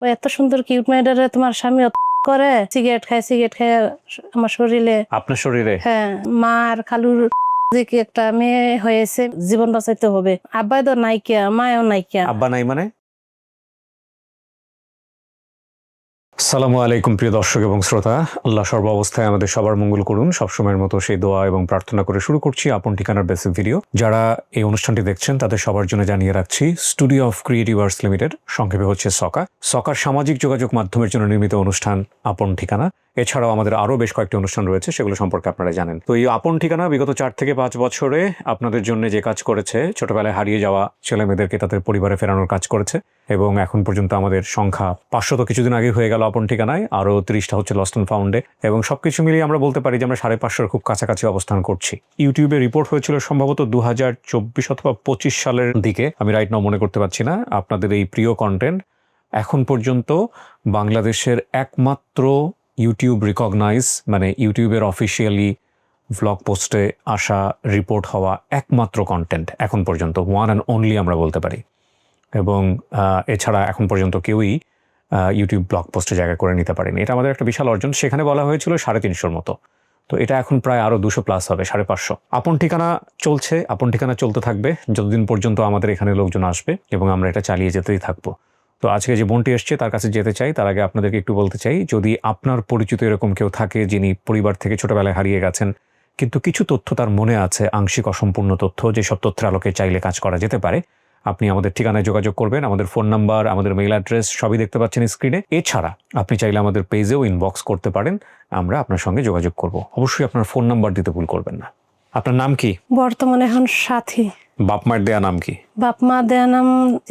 ও এত সুন্দর কিউট মেয়েটারে তোমার স্বামী করে সিগারেট খায় আমার শরীরে, আপনার শরীরে? হ্যাঁ, মা আর খালুর যে কি একটা মেয়ে হয়েছে, জীবন বাঁচাইতে হবে। আব্বাই তো নাইকিয়া, মায়ও নাইকিয়া। আব্বা নাই মানে? আসসালামু আলাইকুম প্রিয় দর্শক এবং শ্রোতা, আল্লাহ সর্বাবস্থায় আমাদের সবার মঙ্গল করুন। সবসময়ের মতো সেই দোয়া এবং প্রার্থনা করে শুরু করছি আপন ঠিকানার বেসিক ভিডিও। যারা এই অনুষ্ঠানটি দেখছেন তাদের সবার জন্য জানিয়ে রাখছি, studio of creative arts limited, সংক্ষেপে হচ্ছে সকা। সকার সামাজিক যোগাযোগ মাধ্যমের জন্য নির্মিত অনুষ্ঠান আপন ঠিকানা। এছাড়াও আমাদের আরও বেশ কয়েকটি অনুষ্ঠান রয়েছে, সেগুলো সম্পর্কে আপনারা জানেন। তো এই আপন ঠিকানা বিগত 4 থেকে 5 বছরে আপনাদের জন্য যে কাজ করেছে, ছোটবেলায় হারিয়ে যাওয়া ছেলে মেয়েদেরকে তাদের পরিবারে ফেরানোর কাজ করেছে, এবং এখন পর্যন্ত আমাদের সংখ্যা 500 তো কিছুদিন আগে হয়ে গেল আপন ঠিকানায়, আরও 30টা হচ্ছে লস্ট অ্যান্ড ফাউন্ডে, এবং সবকিছু মিলিয়ে আমরা বলতে পারি যে আমরা 550-এর খুব কাছাকাছি অবস্থান করছি। ইউটিউবে রিপোর্ট হয়েছিল সম্ভবত 2024 অথবা 25 সালের দিকে, আমি রাইট নাও মনে করতে পারছি না। আপনাদের এই প্রিয় কন্টেন্ট এখন পর্যন্ত বাংলাদেশের একমাত্র ইউটিউব রিকগনাইজ, মানে ইউটিউবের অফিসিয়ালি ভ্লগ পোস্টে আসা, রিপোর্ট হওয়া একমাত্র কন্টেন্ট এখন পর্যন্ত, ওয়ান অ্যান্ড অনলি আমরা বলতে পারি। এবং এছাড়া এখন পর্যন্ত কেউই ইউটিউব ব্লগ পোস্টে জায়গা করে নিতে পারেনি। এটা আমাদের একটা বিশাল অর্জন। সেখানে বলা হয়েছিল 350-র মতো, তো এটা এখন প্রায় আরও 200+ হবে, 550। আপন ঠিকানা চলছে, আপন ঠিকানা চলতে থাকবে যতদিন পর্যন্ত আমাদের এখানে লোকজন আসবে, এবং আমরা এটা চালিয়ে যেতেই থাকবো। তো আজকে যে বোনটি এসছে তার কাছে যেতে চাই, তার আগে আপনাদেরকে একটু বলতে চাই, যদি আপনার পরিচিত এরকম কেউ থাকে যিনি পরিবার থেকে ছোটবেলায় হারিয়ে গেছেন, কিন্তু কিছু তথ্য তার মনে আছে, আংশিক অসম্পূর্ণ তথ্য, যেসব তথ্যের আলোকে চাইলে কাজ করা যেতে পারে, আপনি আমাদের ঠিকানায় যোগাযোগ করবেন। আমাদের ফোন নাম্বার, আমাদের মেইল অ্যাড্রেস সবই দেখতে পাচ্ছেন স্ক্রিনে। এছাড়া আপনি চাইলে আমাদের পেজেও ইনবক্স করতে পারেন, আমরা আপনার সঙ্গে যোগাযোগ করব। অবশ্যই আপনার ফোন নাম্বার দিতে ভুল করবেন না। আপনার নাম কি? বর্তমানে এখন সাথী। বাপ মায়ের দেয়া নাম কি? বাপ মা দেয়া নাম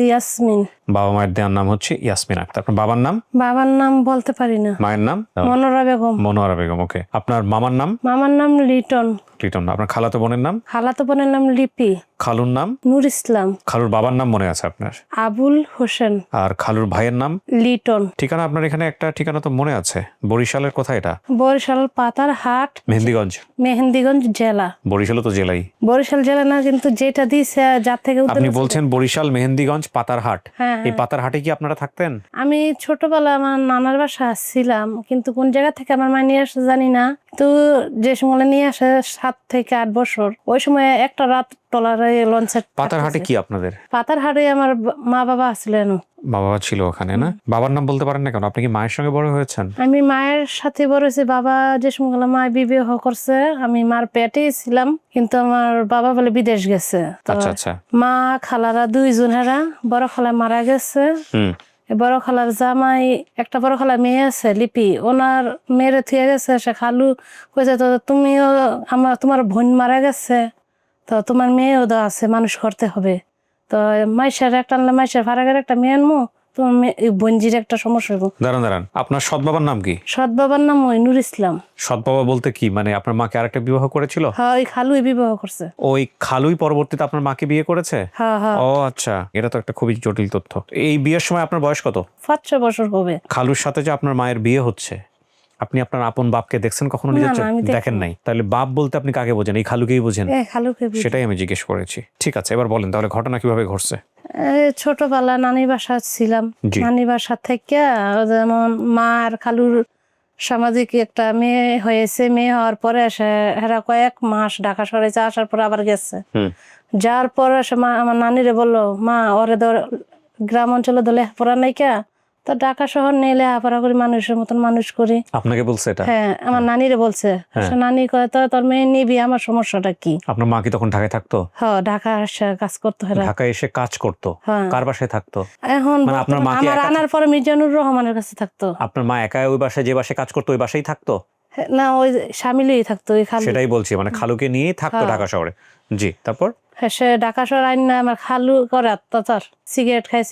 ইয়াসমিন। বাবা মায়ের দেওয়ার নাম হচ্ছে ইয়াসমিন আক্তার। আপনার বাবার নাম? বাবার নাম বলতে পারি না। মায়ের নাম? মনোরা বেগম। মনোয়ারা বেগম। ওকে। আপনার মামার নাম? মামার নাম লিটন। লিটন। আপনার খালাতো বোনের নাম? খালাতো বোনের নাম লিপি। খালুর নাম? নূর ইসলাম। খালুর বাবার নাম মনে আছে আপনার? আবুল হোসেন। আর খালুর ভাইয়ের নাম? লিটন। ঠিকানা আপনার এখানে একটা ঠিকানা তো মনে আছে, বরিশালের কোথায় এটা? বরিশাল পাতারহাট, মেহেন্দিগঞ্জ জেলা। বরিশালও তো জেলাই। বরিশাল জেলা না, কিন্তু যেটা দিছে যার থেকে আপনি বলছেন বরিশাল, মেহেন্দিগঞ্জ, পাতারহাট। হ্যাঁ। এই পাতারহাটে কি আপনারা থাকতেন? আমি ছোটবেলা আমার নানার বাসা ছিলাম, কিন্তু কোন জায়গা থেকে আমার মা নিয়ে আসে জানি না। তো যে সময় নিয়ে আসে 7 থেকে 8 বছর, ওই সময় একটা রাত টলারে লঞ্চে। পাতারহাটে কি আপনাদের? পাতারহাটে আমার মা বাবা ছিলেন। বাবা ছিল ওখানে না? বাবার নাম বলতে পারেন না কেন? আপনি কি মায়ের সঙ্গে বড় হয়েছেন? আমি মায়ের সাথে বড় হয়েছি। বাবা যে সময় মা বিবাহ করছে, আমি মার পেটেই ছিলাম, কিন্তু আমার বাবা বলে বিদেশ গেছে। আচ্ছা আচ্ছা। মা খালারা 2 জন, বড় খালা মারা গেছে। বড় খালার জামাই, একটা বড় খালার মেয়ে আছে লিপি, ওনার মেয়েরে থুয়ে গেছে। সে খালু কইছে, তো তুমিও তোমার বোন মারা গেছে, তো তোমার মেয়েও তো আছে, মানুষ করতে হবে। তো মাইশার একটা আনলে মাইশার ফারাগের একটা মেয়ে আনবো, তোমার বোনজির একটা সমস্যা হইব। দাঁড়ান, আপনার সৎ বাবার নাম কি? সৎ বাবার নাম ওই নূর ইসলাম। সৎ বাবা বলতে কি মানে আপনার মাকে আরেকটা বিবাহ করেছিল? হ্যাঁ, ওই খালুই বিবাহ করছে। ওই খালুই পরবর্তীতে আপনার মাকে বিয়ে করেছে? হ্যাঁ হ্যাঁ। ও আচ্ছা, এটা তো একটা খুবই জটিল তথ্য। এই বিয়ের সময় আপনার বয়স কত? 5-6 বছর হবে। খালুর সাথে যে আপনার মায়ের বিয়ে হচ্ছে, আপনি আপনার আপন বাপকে দেখছেন কখনো? নিজের চোখে দেখেন নাই? তাহলে বাপ বলতে আপনি কাকে বোঝেন? এই খালুকেই বোঝেন? খালুকে। সেটাই আমি জিজ্ঞেস করেছি। ঠিক আছে, এবার বলেন তাহলে ঘটনা কিভাবে ঘটছে। ছোটবেলা নানি বাসা ছিলাম। নানি বাসা থেকে যেমন মা আর খালুর সামাজিক একটা মেয়ে হয়েছে। মেয়ে হওয়ার পরে এরা কয়েক মাস ঢাকা শহরে আসার পর আবার গেছে। যার পরে আমার নানিরে বললো, মা ওরে গ্রাম অঞ্চলে দলে পড়া নাই কে, তো ঢাকা শহর নিয়ে লেহাপড়া করি, মানুষের মতন মানুষ করি। আপনাকে বলছে এটা? হ্যাঁ, আমার নানিরে বলছে। নানি কয়, তো তোর মেয়ে নিবি, আমার সমস্যাটা কি? আপনার মা কি তখন ঢাকায় থাকতো? হ্যাঁ, ঢাকা এসে কাজ করতো। ঢাকায় এসে কাজ করতো? কার বাসায় থাকতো? এখন আপনার মা আমার আনার পরে মিজানুর রহমানের কাছে থাকতো। আপনার মা একাই ওই বাসায়, যে বাসায় কাজ করতো ওই বাসায় থাকতো? না, ওই স্বামীলেই থাকতো। ওই খালু। সেটাই বলছি, মানে খালুকে নিয়েই থাকতো ঢাকা শহরে। জি, তারপর? সে ঢাকা শহর আইন না, আমার খালু করে অত্যাচার। সিগারেট খায়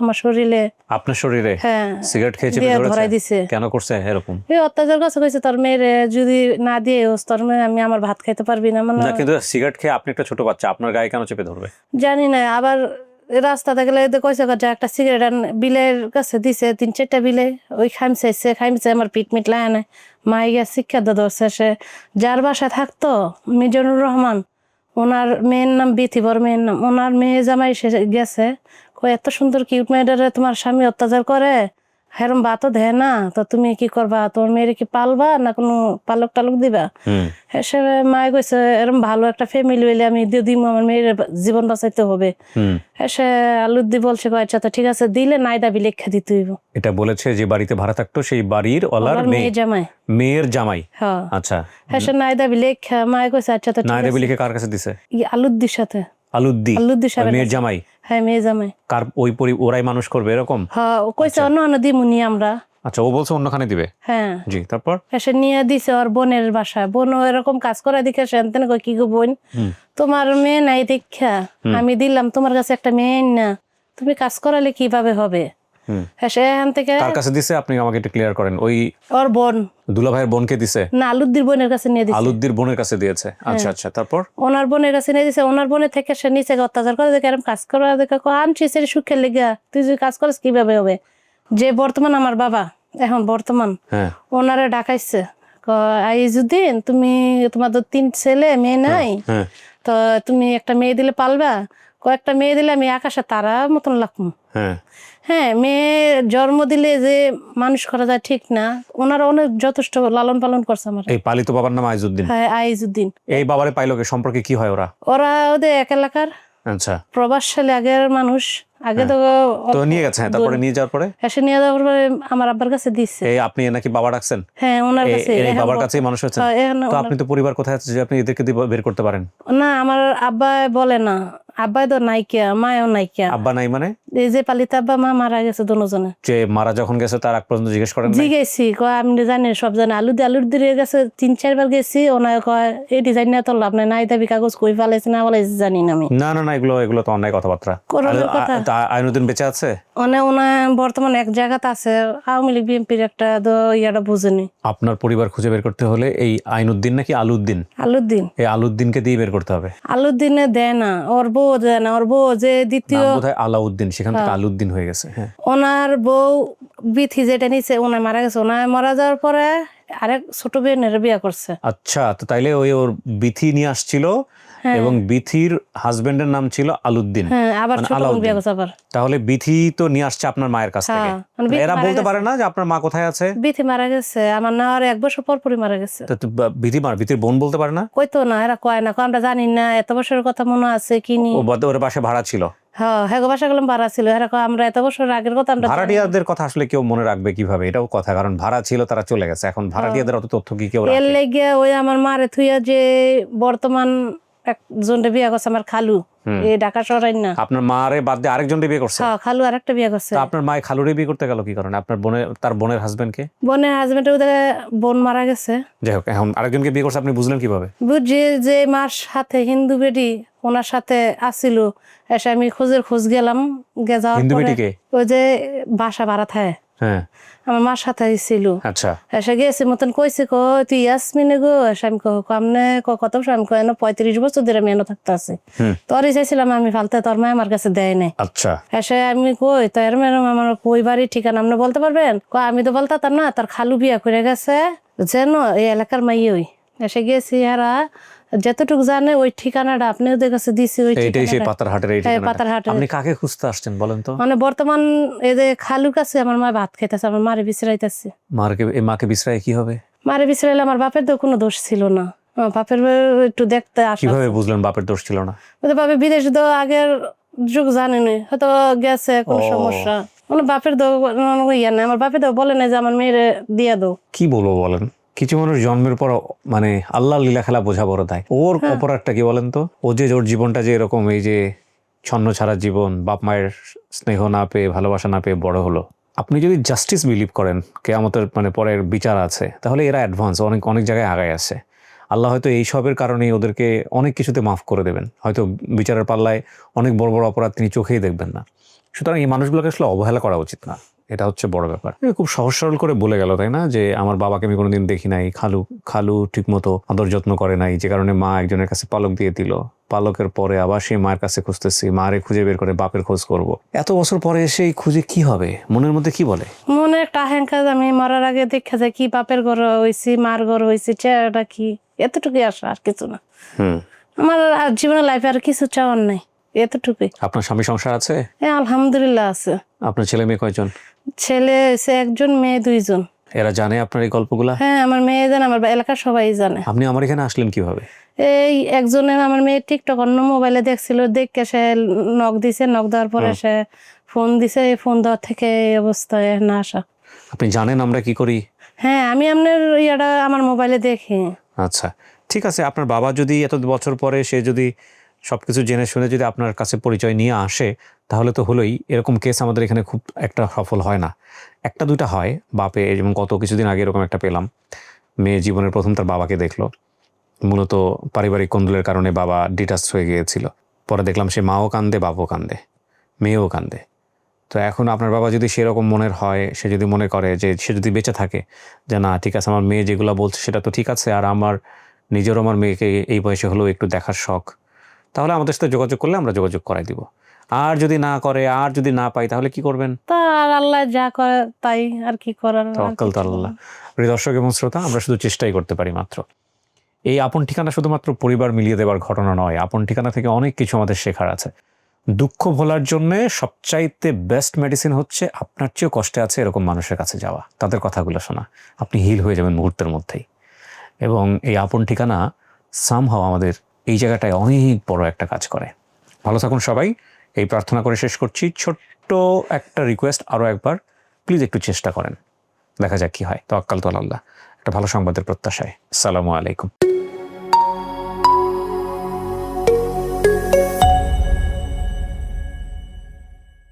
আমার শরীরে। আপনার শরীরে? হ্যাঁ। সিগারেট খেয়েছে, ধরাই দিছে। কেন করছে এরকম? এই অত্যাচার করছে, কইছে তোর মেয়ের যদি না দিয়ে তোর মেয়ে আমি আমার ভাত খাইতে পারবি না। না, কিন্তু সিগারেট খেয়ে আপনি একটা ছোট বাচ্চা, আপনার গায়ে কেন চেপে ধরবে? জানি না। আবার রাস্তাতে গেলে কইছে যে একটা সিগারেট বিলের কাছে দিছে, 3-4টা বিলে। ওই খাইমছে আমার পিট মিট লাগে না। মাই গিয়া শিক্ষা ধরছে। সে যার বাসায় থাকতো মিজানুর রহমান, ওনার মেয়ের নাম বিথিবর, মেয়ের নাম। ওনার মেয়ে জামাই সে গেছে, ও এত সুন্দর কিউট মেয়েটারে তোমার স্বামী অত্যাচার করে, হেরম ভাতও দেয় না, তো তুমি কি করবা? তোমার মেয়েরে কি পালবা না কোনো পালক টালক দিবা? সে মায়ে কইছে এরম ভালো একটা ফ্যামিলি হইলে আমি দিয়ে দিব, আমার মেয়ের জীবন বাঁচাইতে হবে। সে আলুদ্দি বলছে আচ্ছা তো ঠিক আছে, দিলে নাই দাবি লেখা দিতে হইব। এটা বলেছে যে বাড়িতে ভাড়া থাকতো সেই বাড়ির ওলার মেয়ে জামাই। মেয়ের জামাই। হ্যাঁ আচ্ছা, সে নাই দাবি লেখা, মায়ে কইছে আচ্ছা তো ঠিক নাই দাবি আছে। লিখে কার কাছে দিছে? আলুদ্দির সাথে। আলুদ্দি সাহেবের মেয়ের কাছে। জামাই? হ্যাঁ মেয়ে জামাই। কার ওই ওরাই মানুষ করবে এরকম? হ্যাঁ ও কইছে অন্য অন্য দিমুনি আমরা। আচ্ছা, ও বলছে অন্যখানে দিবে? হ্যাঁ। জি, তারপর? এসে নিয়ে দিছে ওর বোনের বাসায়। বোন এরকম কাজ করে দেখে সেনতেন কই কি গো বোন, তোমার মেয়ে নাই দেখা আমি দিলাম তোমার কাছে একটা মেয়ে না, তুমি কাজ করালে কিভাবে হবে? এখান থেকে কার কাছে দিছে আপনি আমাকে একটু ক্লিয়ার করেন। ওই ওর বোন, দুলা ভাইয়ের বোনকে দিছে? না আলুদ্দির বোনের কাছে নিয়ে দিছে। আলুদ্দির বোনের কাছে দিয়েছে। আচ্ছা আচ্ছা, তারপর? ওনার বোনের কাছে নিয়ে দিছে। ওনার বোনের থেকে সে নিচে অত্যাচার করে দেখে এরকম কাজ করা দেখে আনছি সে সুখের লেগা, তুই যদি কাজ করিস কিভাবে হবে? যে বর্তমান আমার বাবা এখন বর্তমান ওনারে ডাকাইছে, আইজুদ্দিন তুমি তোমাদের 3 ছেলে মেয়ে নাই, তো তুমি একটা মেয়ে দিলে পালবা? কয়েকটা মেয়ে দিলে আমি আকাশে তারা মতন লাগবো। হ্যাঁ মেয়ে জন্ম দিলে যে মানুষ করা যায় ঠিক না, ওনারা অনেক যথেষ্ট লালন পালন করছে আমার। এই পালিত বাবার নাম আইজুদ্দিন? হ্যাঁ আইজুদ্দিন। এই বাবারে পাইলো কে? সম্পর্কে কি হয় ওরা? ওরা ওদের এক এলাকার। আচ্ছা, প্রভাবশালী আগের মানুষ, আগে তো নিয়ে গেছে। তারপরে নিয়ে যাওয়ার পরে এসে নিয়ে যাওয়ার পরে আমার আব্বার কাছে দিচ্ছে। এই আপনি নাকি বাবা ডাকছেন? হ্যাঁ ওনার কাছে। এই বাবার কাছেই মানুষ হয়েছে। তো আপনি তো পরিবার কোথায় আছে যে আপনি এদেরকে দিয়ে বের করতে পারেন? না আমার আব্বা বলে না, আব্বাই তো নাইকিয়া, মায়ও নাইকিয়া। আব্বা নাই মানে? এই যে পালিত আব্বা মা মারা গেছে দুজনে। যে মারা যখন গেছে তার আগ পর্যন্ত জিজ্ঞেস করেন? জিজ্ঞেসি কয় আমি জানি সব জানি, আলুর দিয়ে গেছে 3-4 বার গেছি, ওনার কয় এই ডিজাইন না তো লাভ নাই, নাই দাবি কাগজ কই ফেলাইছে না ফেলাইছে জানি না আমি। না না না, এগুলো তো অন্যায় কথাবার্তা। আইনুদ্দিন বেঁচে আছে? ওনার বর্তমানে এক জায়গাতে আছে, আওয়ামী লীগ বিএনপির একটা ইয়াটা বুঝেনি। আপনার পরিবার খুঁজে বের করতে হলে এই আইনুদ্দিন নাকি আলুদ্দিন? আলুদ্দিন। এই আলুদ্দিনকে দিয়ে বের করতে হবে। আলুদ্দিনে দেয় না, ওর বউ দেয় না, ওর বউ যে দ্বিতীয় বোধহয় আলাউদ্দিন, সেখান থেকে আলুদ্দিন হয়ে গেছে। হ্যাঁ ওনার বউ বিথি যেটা নিচে ওনার মারা গেছে, ওনার মারা যাওয়ার পরে আরেক ছোট বোনের বিয়ে করছে। আচ্ছা, তো তাইলে ওর বিথি নিয়ে আসছিল এবং বিথির হাজবেন্ডের নাম ছিল আলুদ্দিন। আবার ছোট বোন বিয়ে করছে আবার। তাহলে বিথি তো নিয়ে আসছে আপনার মায়ের কাছ থেকে। এরা বলতে পারে না যে আপনার মা কোথায় আছে? বিথি মারা গেছে আমার না, আর 1 বছর পরই মারা গেছে। বিথির বোন বলতে পারে না? কইতো না, এরা কয় না, আমরা জানি না, এত বছরের কথা মনে আছে কিনি। ওর বাসা ভাড়া ছিল? হ্যাঁ বাসা গেলাম ভাড়া ছিল, আমরা এত বছর আগের কথা আমরা। ভাড়াটিয়াদের কথা আসলে কেউ মনে রাখবে কিভাবে? এটাও কথা, কারণ ভাড়া ছিল তারা চলে গেছে, এখন ভাড়াটিয়াদের অত তথ্য কি কেউ রাখে? এর লেগে ওই আমার মারে থুইয়া যে বর্তমান একজনটা বিয়ে করছে আমার খালু, এই ঢাকা শহরে না। আপনার মারে বাদ দিয়ে আরেকজনকে বিয়ে করছে? হ্যাঁ খালু আরেকটা বিয়ে করছে। আপনার মায়ে খালুরে বিয়ে করতে গেল কি কারণে? আপনার তার বোনের হাজবেন্ডকে? বোনের হাজবেন্ড ওদের বোন মারা গেছে। যাই হোক, এখন আরেকজনকে বিয়ে করছে, আপনি বুঝলেন কিভাবে? বুঝছি যে মার সাথে হিন্দু বেটি ওনার সাথে আসিল, এসে আমি খোঁজ গেলাম, যাওয়ার পরে ওই যে বাসা ভাড়া থাকে আমার মার সাথে ছিল। আচ্ছা, এসে গেছি মতন কইছে তুই ইয়াসমিনে গো? এসে আমি আমনে কত আমি 35 বছর ধরে আমি এনে থাকতে আছি, তোরই চাইছিলাম আমি ফালতে, তোর মা আমার কাছে দেয় নাই। আচ্ছা, এসে আমি কই তো এরম আমার কই বাড়ি ঠিকানা আপনি বলতে পারবেন? আমি তো বলতাম না, তার খালু বিয়া করে গেছে যেন এই এলাকার মাই ওই। এসে গেছি এরা যতটুকু জানে ওই ঠিকানাটা আপনি ওদের কাছে দিছি। ওই পাতারহাটের। আপনি কাকে খুঁজতে আসছেন বলেন তো? মানে বর্তমান এই যে খালুর কাছে আমার মা ভাত খাইতেছে, আমার মারে বিছরাইতেছে। মাকে বিছরাই কি হবে? মারে বিছরাইলে আমার বাপের তো কোনো দোষ ছিল না, বাপের একটু দেখতে আসে। কিভাবে বুঝলেন বাপের দোষ ছিল না? বাপে বিদেশ তো আগের যুগ জানেনি, হয়তো গেছে কোনো সমস্যা, মানে বাপের দো ইয়া নাই। আমার বাপের তো বলে না যে আমার মেয়েরে দিয়ে দাও। কি বলবো বলেন, কিছু মানুষ জন্মের পর মানে আল্লাহ লীলা খেলা বোঝা বড় দায়। ওর অপরাধটা কি বলেন তো? ওর জীবনটা যে এরকম, এই যে ছন্ন ছাড়া জীবন, বাপ মায়ের স্নেহ না পেয়ে, ভালোবাসা না পেয়ে বড় হলো। আপনি যদি জাস্টিস বিলিভ করেন, কিয়ামতের মানে পরের বিচার আছে, তাহলে এরা অ্যাডভান্স অনেক জায়গায় আগায় আছে। আল্লাহ হয়তো এই সবের কারণেই ওদেরকে অনেক কিছুতে মাফ করে দেবেন, হয়তো বিচারের পাল্লায় অনেক বড় বড় অপরাধ তিনি চোখেই দেখবেন না। সুতরাং এই মানুষগুলোকে আসলে অবহেলা করা উচিত না, এটা হচ্ছে বড় ব্যাপার। খুব সহজ সরল করে বলে গেল, তাই না, যে আমার বাবাকে আমি কোনোদিন দেখি নাই, খালু ঠিক মতো আদর যত্ন করে নাই, যে কারণে মা একজনের কাছে পালক দিয়ে দিল, পালকের পরে আবার সেই মায়ের কাছে খুঁজতেছি, মারে খুঁজে বের করে বাপের খোঁজ করব। এত বছর পরে এসে এই খুঁজে কি হবে? মনের মধ্যে কি বলে? মনে একটা আহ্বান, আমি মরার আগে দেখা যায় কি বাপের ঘর হয়েছি, মার ঘর হয়েছি, চেহারাটা কি, এতটুকু আসা, আর কিছু না। আমার জীবনের লাইফে আর কিছু চাওয়ার নাই। এতটুকুই। আপনার স্বামী সংসার আছে? আলহামদুলিল্লাহ আছে। আপনার ছেলে মেয়ে কয়জন? ছেলে হয়েছে একজন, মেয়ে 2 জন। এরা জানে আপনার এই গল্পগুলা? হ্যাঁ, আমার মেয়ে জানে, আমার এলাকার সবাই জানে। আপনি আমার এখানে আসলেন কিভাবে? এই একজনে আমার মেয়ে টিকটক অন্য মোবাইলে দেখছিল, দেখে সে নক দিছে, নক দেওয়ার পরে সে ফোন দিছে, এই ফোন দেওয়ার থেকে এই অবস্থায় না আসা। আপনি জানেন আমরা কি করি? হ্যাঁ, আমি আপনার ইয়াটা আমার মোবাইলে দেখি। আচ্ছা, ঠিক আছে। আপনার বাবা যদি এত বছর পরে সে যদি সবকিছু জেনে শুনে যদি আপনার কাছে পরিচয় নিয়ে আসে, তাহলে তো হলোই। এরকম কেস আমাদের এখানে খুব একটা সফল হয় না, একটা দুইটা হয়। বাপে যেমন গত কিছুদিন আগে এরকম একটা পেলাম, মেয়ে জীবনের প্রথম তার বাবাকে দেখলো। মূলত পারিবারিক কোন্দলের কারণে বাবা ডিটাচ হয়ে গিয়েছিল। পরে দেখলাম সে মাও কান্দে, বাপও কান্দে, মেয়েও কান্দে। তো এখন আপনার বাবা যদি সেরকম মনের হয়, সে যদি মনে করে যে সে যদি বেঁচে থাকে যে না ঠিক আছে, আমার মেয়ে যেগুলো বলছে সেটা তো ঠিক আছে, আর আমার নিজেরও আমার মেয়েকে এই বয়সে হলেও একটু দেখার শখ, তাহলে আমাদের সাথে যোগাযোগ করলে আমরা যোগাযোগ করাই দিব। আর যদি না করে, আর যদি না পাই, তাহলে কি করবেন? তা আর আল্লাহ যা করে তাই, আর কি করার। তাওয়াক্কাল তো আল্লাহ। প্রিয় দর্শক এবং শ্রোতা, আমরা শুধু চেষ্টাই করতে পারি মাত্র। এই আপন ঠিকানা শুধুমাত্র পরিবার মিলিয়ে দেওয়ার ঘটনা নয়, আপন ঠিকানা থেকে অনেক কিছু আমাদের শেখার আছে। দুঃখ ভোলার জন্যে সবচাইতে বেস্ট মেডিসিন হচ্ছে আপনার চেয়েও কষ্টে আছে এরকম মানুষের কাছে যাওয়া, তাদের কথাগুলো শোনা। আপনি হিল হয়ে যাবেন মুহূর্তের মধ্যেই। এবং এই আপন ঠিকানা সামহাও আমাদের এই জায়গাটায় অনেক বড় একটা কাজ করে। ভালো থাকুন সবাই, এই প্রার্থনা করে শেষ করছি। ছোট্ট একটা রিকোয়েস্ট, আরও একবার প্লিজ একটু চেষ্টা করেন, দেখা যাক কি হয়। তাওয়াক্কাল তো আল্লাহ। একটা ভালো সংবাদের প্রত্যাশায়। আসসালামু আলাইকুম।